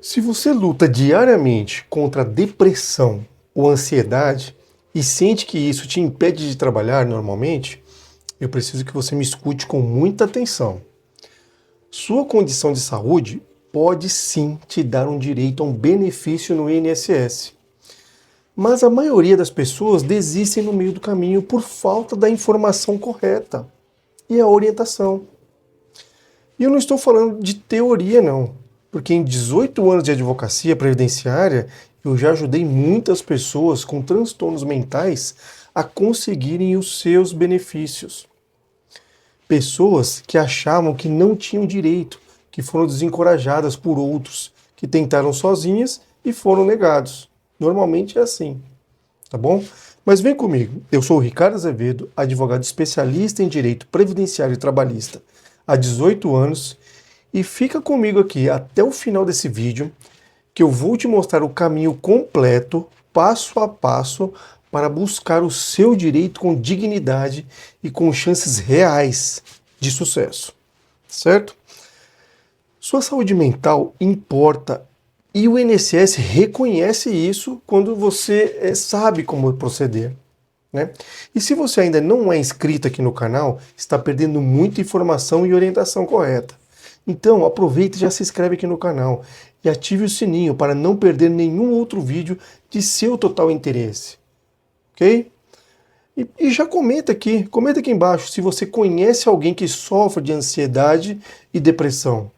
Se você luta diariamente contra a depressão ou ansiedade e sente que isso te impede de trabalhar normalmente, eu preciso que você me escute com muita atenção. Sua condição de saúde pode sim te dar um direito a um benefício no INSS. Mas a maioria das pessoas desistem no meio do caminho por falta da informação correta e a orientação. E eu não estou falando de teoria, não, porque em 18 anos de advocacia previdenciária, eu já ajudei muitas pessoas com transtornos mentais a conseguirem os seus benefícios. Pessoas que achavam que não tinham direito, que foram desencorajadas por outros, que tentaram sozinhas e foram negados. Normalmente é assim, tá bom? Mas vem comigo, eu sou o Ricardo Azevedo, advogado especialista em direito previdenciário e trabalhista há 18 anos, e fica comigo aqui até o final desse vídeo, que eu vou te mostrar o caminho completo, passo a passo, para buscar o seu direito com dignidade e com chances reais de sucesso, certo? Sua saúde mental importa e o INSS reconhece isso quando você sabe como proceder, né? E se você ainda não é inscrito aqui no canal, está perdendo muita informação e orientação correta. Então aproveita e já se inscreve aqui no canal e ative o sininho para não perder nenhum outro vídeo de seu total interesse, ok? E já comenta aqui embaixo se você conhece alguém que sofre de ansiedade e depressão.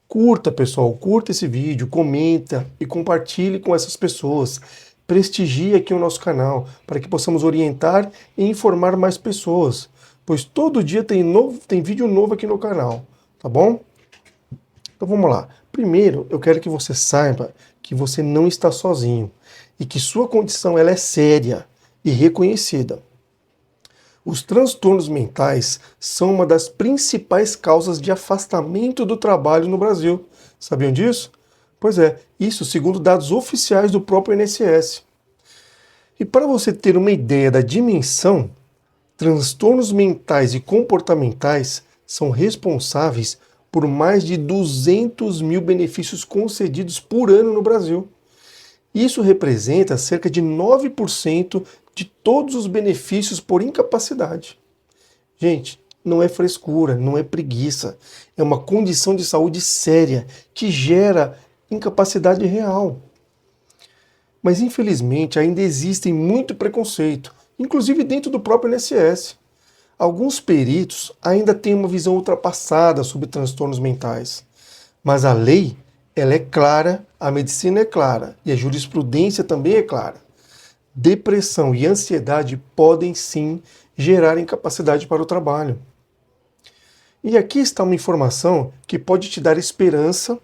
Curta, pessoal, curta esse vídeo, comenta e compartilhe com essas pessoas. Prestigie aqui o nosso canal para que possamos orientar e informar mais pessoas, pois todo dia tem vídeo novo aqui no canal, tá bom? Então vamos lá. Primeiro, eu quero que você saiba que você não está sozinho e que sua condição ela é séria e reconhecida. Os transtornos mentais são uma das principais causas de afastamento do trabalho no Brasil. Sabiam disso? Pois é, isso segundo dados oficiais do próprio INSS. E para você ter uma ideia da dimensão, transtornos mentais e comportamentais são responsáveis por mais de 200 mil benefícios concedidos por ano no Brasil. Isso representa cerca de 9% de todos os benefícios por incapacidade. Gente, não é frescura, não é preguiça. É uma condição de saúde séria que gera incapacidade real. Mas infelizmente ainda existe muito preconceito, inclusive dentro do próprio INSS. Alguns peritos ainda têm uma visão ultrapassada sobre transtornos mentais. Mas a lei, ela é clara, a medicina é clara e a jurisprudência também é clara. Depressão e ansiedade podem sim gerar incapacidade para o trabalho. E aqui está uma informação que pode te dar esperança.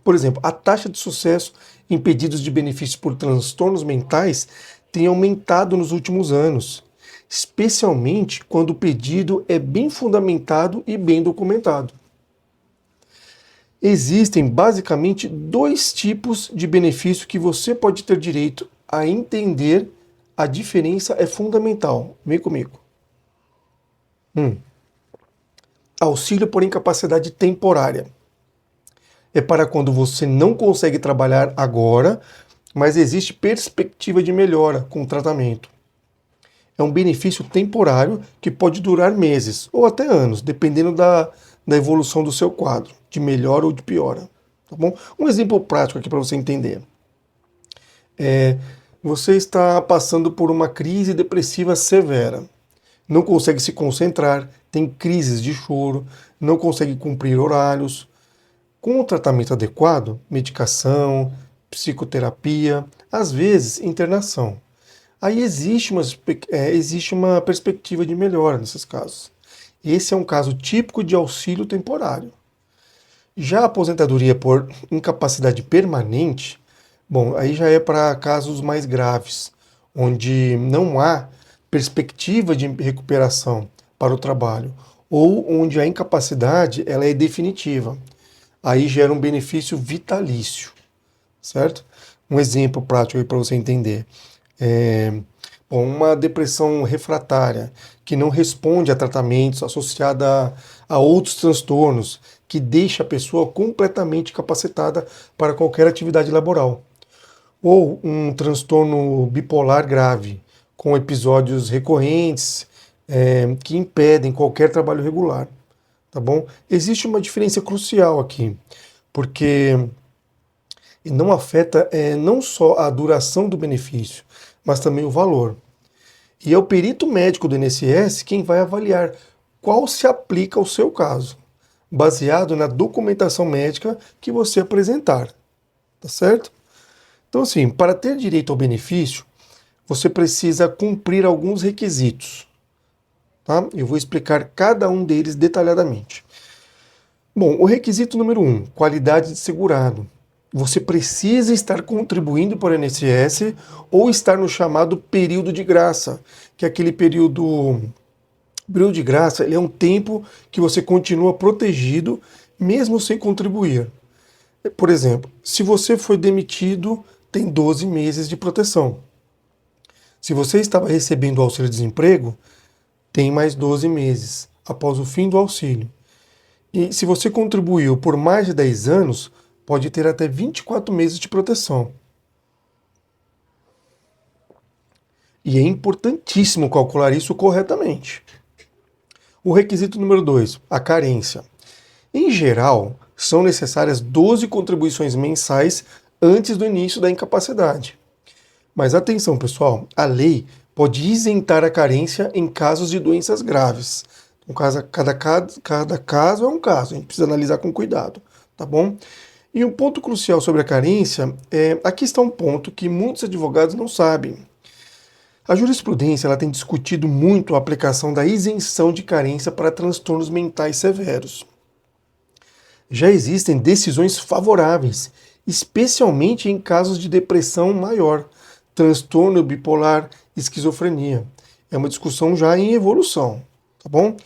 Por exemplo, a taxa de sucesso em pedidos de benefícios por transtornos mentais tem aumentado nos últimos anos, especialmente quando o pedido é bem fundamentado e bem documentado. Existem basicamente dois tipos de benefício que você pode ter direito a entender. A diferença é fundamental. Vem comigo. Auxílio por incapacidade temporária. É para quando você não consegue trabalhar agora, mas existe perspectiva de melhora com o tratamento. É um benefício temporário que pode durar meses ou até anos, dependendo da evolução do seu quadro, de melhora ou de piora. Tá bom? Um exemplo prático aqui para você entender. Você está passando por uma crise depressiva severa. Não consegue se concentrar, tem crises de choro, não consegue cumprir horários. Com o tratamento adequado, medicação, psicoterapia, às vezes internação. Aí existe uma perspectiva de melhora nesses casos. Esse é um caso típico de auxílio temporário. Já a aposentadoria por incapacidade permanente, bom, aí já é para casos mais graves, onde não há perspectiva de recuperação para o trabalho, ou onde a incapacidade ela é definitiva. Aí gera um benefício vitalício, certo? Um exemplo prático aí para você entender. Uma depressão refratária, que não responde a tratamentos associada a outros transtornos, que deixa a pessoa completamente capacitada para qualquer atividade laboral. Ou um transtorno bipolar grave, com episódios recorrentes que impedem qualquer trabalho regular. Tá bom? Existe uma diferença crucial aqui, porque não afeta não só a duração do benefício, mas também o valor. E é o perito médico do INSS quem vai avaliar qual se aplica ao seu caso, baseado na documentação médica que você apresentar. Tá certo? Então, assim, para ter direito ao benefício, você precisa cumprir alguns requisitos. Tá? Eu vou explicar cada um deles detalhadamente. Bom, o requisito número 1, qualidade de segurado. Você precisa estar contribuindo para o INSS ou estar no chamado período de graça, que é aquele período de graça, ele é um tempo que você continua protegido mesmo sem contribuir. Por exemplo, se você foi demitido, tem 12 meses de proteção. Se você estava recebendo o auxílio-desemprego, tem mais 12 meses após o fim do auxílio. E se você contribuiu por mais de 10 anos, pode ter até 24 meses de proteção. E é importantíssimo calcular isso corretamente. O requisito número 2, a carência. Em geral, são necessárias 12 contribuições mensais antes do início da incapacidade. Mas atenção, pessoal, a lei pode isentar a carência em casos de doenças graves. Então, cada caso é um caso, a gente precisa analisar com cuidado, tá bom? E um ponto crucial sobre a carência aqui está um ponto que muitos advogados não sabem. A jurisprudência ela tem discutido muito a aplicação da isenção de carência para transtornos mentais severos. Já existem decisões favoráveis, especialmente em casos de depressão maior, transtorno bipolar, esquizofrenia. É uma discussão já em evolução, tá bom?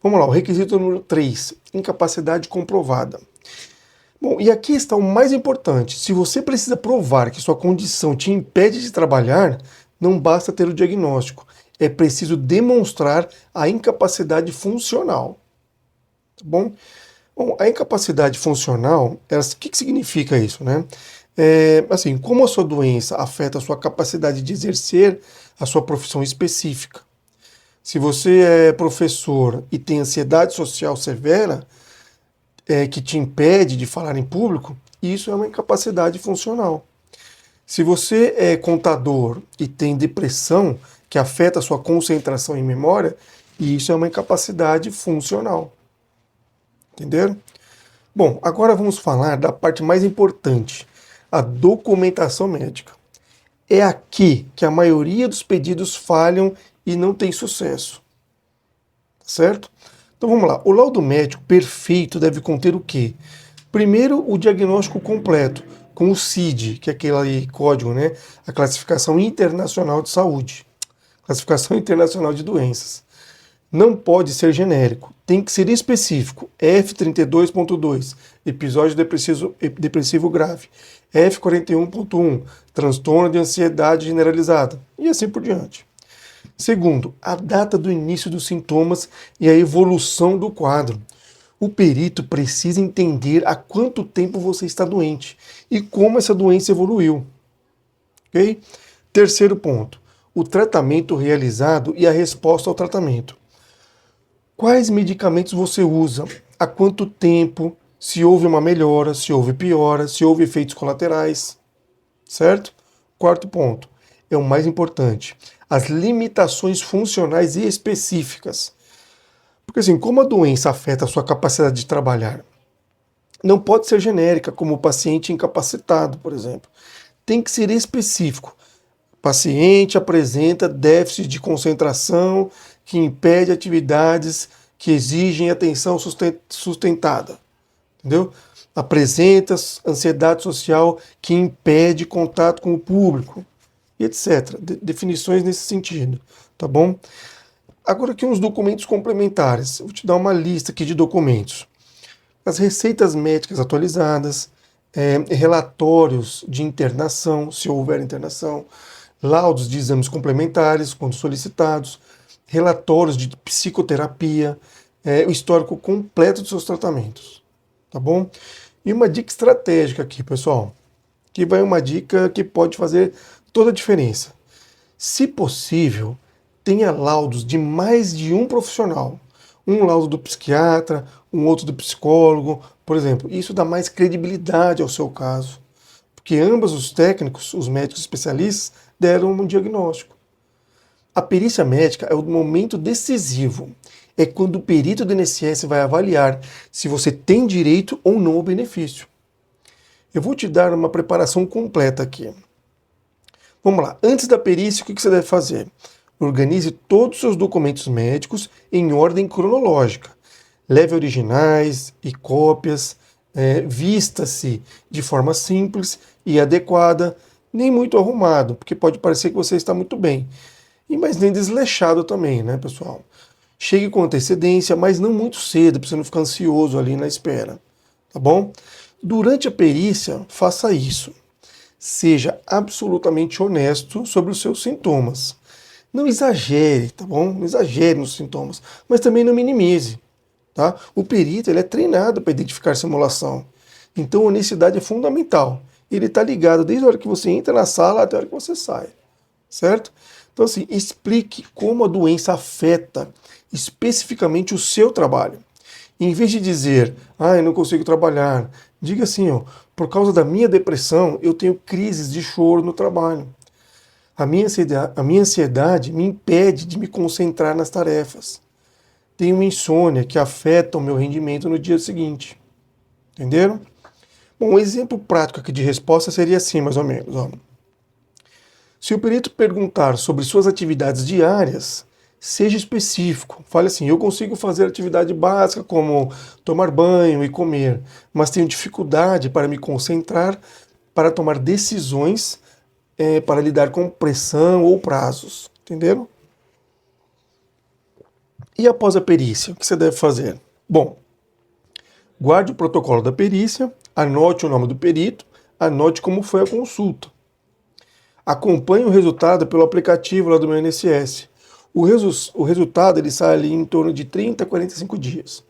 Vamos lá, o requisito número 3, incapacidade comprovada. Bom, e aqui está o mais importante. Se você precisa provar que sua condição te impede de trabalhar, não basta ter o diagnóstico. É preciso demonstrar a incapacidade funcional. Tá bom? Bom, a incapacidade funcional, o que significa isso, né? Assim, como a sua doença afeta a sua capacidade de exercer a sua profissão específica. Se você é professor e tem ansiedade social severa, que te impede de falar em público, isso é uma incapacidade funcional. Se você é contador e tem depressão, que afeta a sua concentração e memória, isso é uma incapacidade funcional. Entenderam? Bom, agora vamos falar da parte mais importante, a documentação médica. É aqui que a maioria dos pedidos falham e não tem sucesso. Certo? Então vamos lá. O laudo médico perfeito deve conter o quê? Primeiro, o diagnóstico completo, com o CID, que é aquele código, né? A Classificação Internacional de Saúde. Classificação Internacional de Doenças. Não pode ser genérico, tem que ser específico. F32.2, episódio depressivo grave. F41.1, transtorno de ansiedade generalizada. E assim por diante. Segundo, a data do início dos sintomas e a evolução do quadro. O perito precisa entender há quanto tempo você está doente e como essa doença evoluiu. Ok? Terceiro ponto, o tratamento realizado e a resposta ao tratamento. Quais medicamentos você usa? Há quanto tempo? Se houve uma melhora, se houve piora, se houve efeitos colaterais. Certo? Quarto ponto, é o mais importante. As limitações funcionais e específicas. Porque assim, como a doença afeta a sua capacidade de trabalhar, não pode ser genérica, como o paciente incapacitado, por exemplo. Tem que ser específico. O paciente apresenta déficit de concentração que impede atividades que exigem atenção sustentada. Entendeu? Apresenta ansiedade social que impede contato com o público, e etc. Definições nesse sentido, tá bom? Agora aqui uns documentos complementares. Eu vou te dar uma lista aqui de documentos. As receitas médicas atualizadas, relatórios de internação, se houver internação, laudos de exames complementares, quando solicitados, relatórios de psicoterapia, o histórico completo dos seus tratamentos. tá bom? E uma dica estratégica aqui, pessoal, que vai uma dica que pode fazer toda a diferença. Se possível, tenha laudos de mais de um profissional. Um laudo do psiquiatra, um outro do psicólogo, por exemplo. Isso dá mais credibilidade ao seu caso. Porque ambos os técnicos, os médicos especialistas, deram um diagnóstico. A perícia médica é o momento decisivo. É quando o perito do INSS vai avaliar se você tem direito ou não ao benefício. Eu vou te dar uma preparação completa aqui. Vamos lá. Antes da perícia, o que você deve fazer? Organize todos os seus documentos médicos em ordem cronológica. Leve originais e cópias. Vista-se de forma simples e adequada, nem muito arrumado, porque pode parecer que você está muito bem. Mas nem desleixado também, né, pessoal? Chegue com antecedência, mas não muito cedo, para você não ficar ansioso ali na espera, tá bom? Durante a perícia, faça isso. Seja absolutamente honesto sobre os seus sintomas. Não exagere, tá bom? Não exagere nos sintomas, mas também não minimize, tá? O perito ele é treinado para identificar simulação. Então a honestidade é fundamental. Ele está ligado desde a hora que você entra na sala até a hora que você sai, certo? Então assim, explique como a doença afeta especificamente o seu trabalho. Em vez de dizer, eu não consigo trabalhar, diga assim, por causa da minha depressão, eu tenho crises de choro no trabalho. A minha ansiedade me impede de me concentrar nas tarefas. Tenho insônia que afeta o meu rendimento no dia seguinte. Entenderam? Bom, um exemplo prático aqui de resposta seria assim, mais ou menos. Se o perito perguntar sobre suas atividades diárias, seja específico. Fale assim, eu consigo fazer atividade básica como tomar banho e comer, mas tenho dificuldade para me concentrar, para tomar decisões, para lidar com pressão ou prazos. Entenderam? E após a perícia, o que você deve fazer? Bom, guarde o protocolo da perícia, anote o nome do perito, anote como foi a consulta. Acompanhe o resultado pelo aplicativo lá do meu INSS. O resultado ele sai ali em torno de 30 a 45 dias.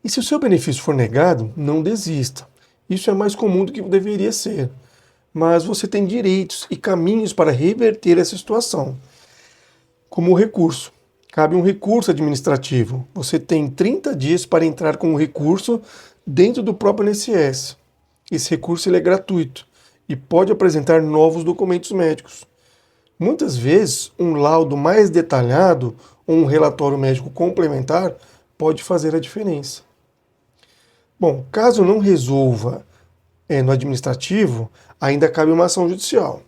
E se o seu benefício for negado, não desista. Isso é mais comum do que deveria ser. Mas você tem direitos e caminhos para reverter essa situação. Como o recurso. Cabe um recurso administrativo. Você tem 30 dias para entrar com o recurso dentro do próprio INSS. Esse recurso ele é gratuito e pode apresentar novos documentos médicos. Muitas vezes, um laudo mais detalhado ou um relatório médico complementar pode fazer a diferença. Bom, caso não resolva no administrativo, ainda cabe uma ação judicial.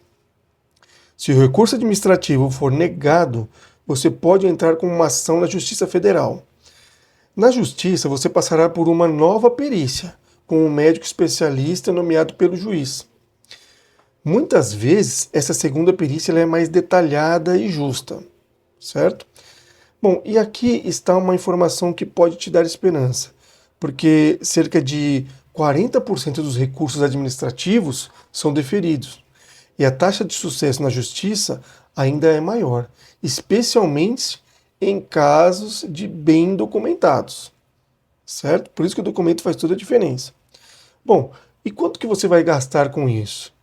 Se o recurso administrativo for negado, você pode entrar com uma ação na Justiça Federal. Na Justiça, você passará por uma nova perícia, com um médico especialista nomeado pelo juiz. Muitas vezes, essa segunda perícia ela é mais detalhada e justa, certo? Bom, e aqui está uma informação que pode te dar esperança, porque cerca de 40% dos recursos administrativos são deferidos. E a taxa de sucesso na justiça ainda é maior, especialmente em casos de bem documentados, certo? Por isso que o documento faz toda a diferença. Bom, e quanto que você vai gastar com isso?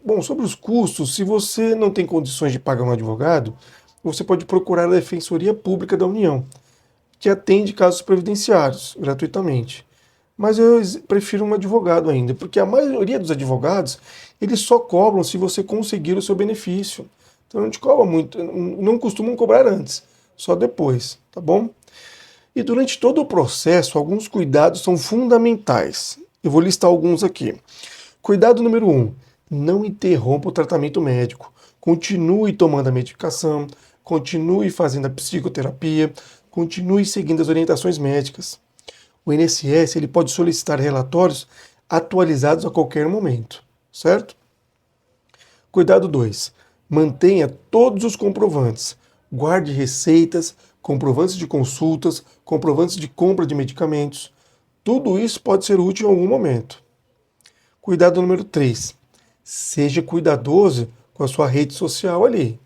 Bom, sobre os custos, se você não tem condições de pagar um advogado, você pode procurar a Defensoria Pública da União, que atende casos previdenciários gratuitamente. Mas eu prefiro um advogado ainda, porque a maioria dos advogados, eles só cobram se você conseguir o seu benefício. Então não te cobra muito, não costumam cobrar antes, só depois, tá bom? E durante todo o processo, alguns cuidados são fundamentais. Eu vou listar alguns aqui. Cuidado número 1. Não interrompa o tratamento médico. Continue tomando a medicação, continue fazendo a psicoterapia, continue seguindo as orientações médicas. O INSS ele pode solicitar relatórios atualizados a qualquer momento, certo? Cuidado 2. Mantenha todos os comprovantes. Guarde receitas, comprovantes de consultas, comprovantes de compra de medicamentos. Tudo isso pode ser útil em algum momento. Cuidado número 3. Seja cuidadoso com a sua rede social ali.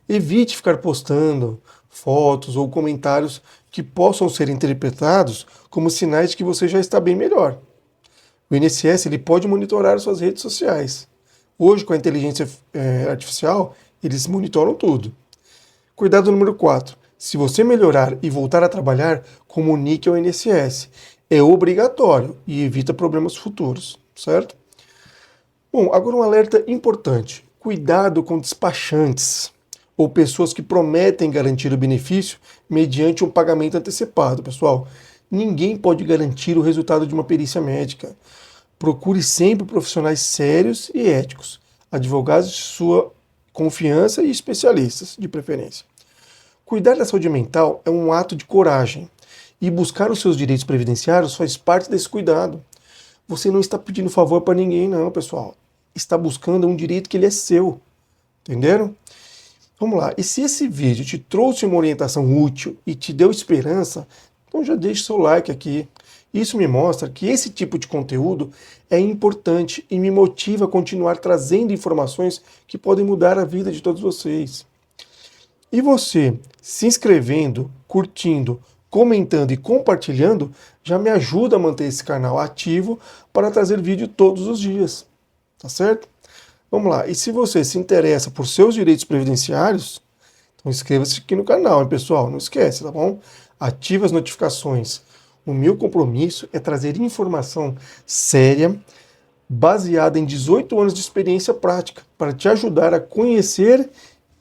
Evite ficar postando fotos ou comentários que possam ser interpretados como sinais de que você já está bem melhor. O INSS ele pode monitorar suas redes sociais. Hoje, com a inteligência artificial, eles monitoram tudo. Cuidado número 4. Se você melhorar e voltar a trabalhar, comunique ao INSS. É obrigatório e evita problemas futuros, certo? Bom, agora um alerta importante. Cuidado com despachantes ou pessoas que prometem garantir o benefício mediante um pagamento antecipado, pessoal. Ninguém pode garantir o resultado de uma perícia médica. Procure sempre profissionais sérios e éticos, advogados de sua confiança e especialistas, de preferência. Cuidar da saúde mental é um ato de coragem e buscar os seus direitos previdenciários faz parte desse cuidado. Você não está pedindo favor para ninguém, não, pessoal. Está buscando um direito que ele é seu. Entenderam? Vamos lá. E se esse vídeo te trouxe uma orientação útil e te deu esperança, então já deixe seu like aqui. Isso me mostra que esse tipo de conteúdo é importante e me motiva a continuar trazendo informações que podem mudar a vida de todos vocês. E você, se inscrevendo, curtindo, comentando e compartilhando, já me ajuda a manter esse canal ativo para trazer vídeo todos os dias. Tá certo? Vamos lá. E se você se interessa por seus direitos previdenciários, então inscreva-se aqui no canal, hein, pessoal? Não esquece, tá bom? Ative as notificações. O meu compromisso é trazer informação séria, baseada em 18 anos de experiência prática, para te ajudar a conhecer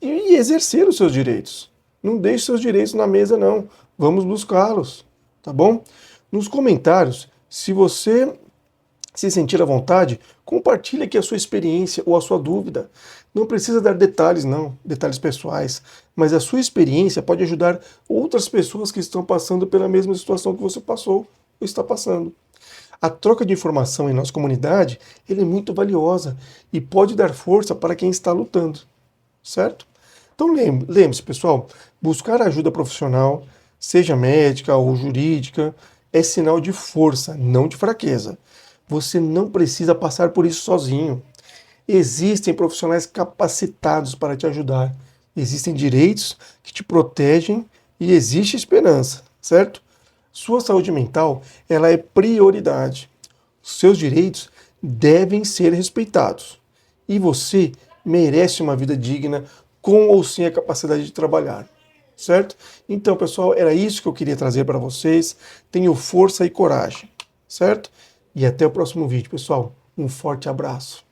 e exercer os seus direitos. Não deixe seus direitos na mesa, não. Vamos buscá-los, tá bom? Nos comentários, se você se sentir à vontade, compartilhe aqui a sua experiência ou a sua dúvida. Não precisa dar detalhes, não, detalhes pessoais, mas a sua experiência pode ajudar outras pessoas que estão passando pela mesma situação que você passou ou está passando. A troca de informação em nossa comunidade ele é muito valiosa e pode dar força para quem está lutando, certo? Então lembre-se, pessoal, buscar ajuda profissional, seja médica ou jurídica, é sinal de força, não de fraqueza. Você não precisa passar por isso sozinho. Existem profissionais capacitados para te ajudar. Existem direitos que te protegem e existe esperança, certo? Sua saúde mental, ela é prioridade. Seus direitos devem ser respeitados. E você merece uma vida digna com ou sem a capacidade de trabalhar, certo? Então, pessoal, era isso que eu queria trazer para vocês. Tenham força e coragem, certo? E até o próximo vídeo, pessoal. Um forte abraço.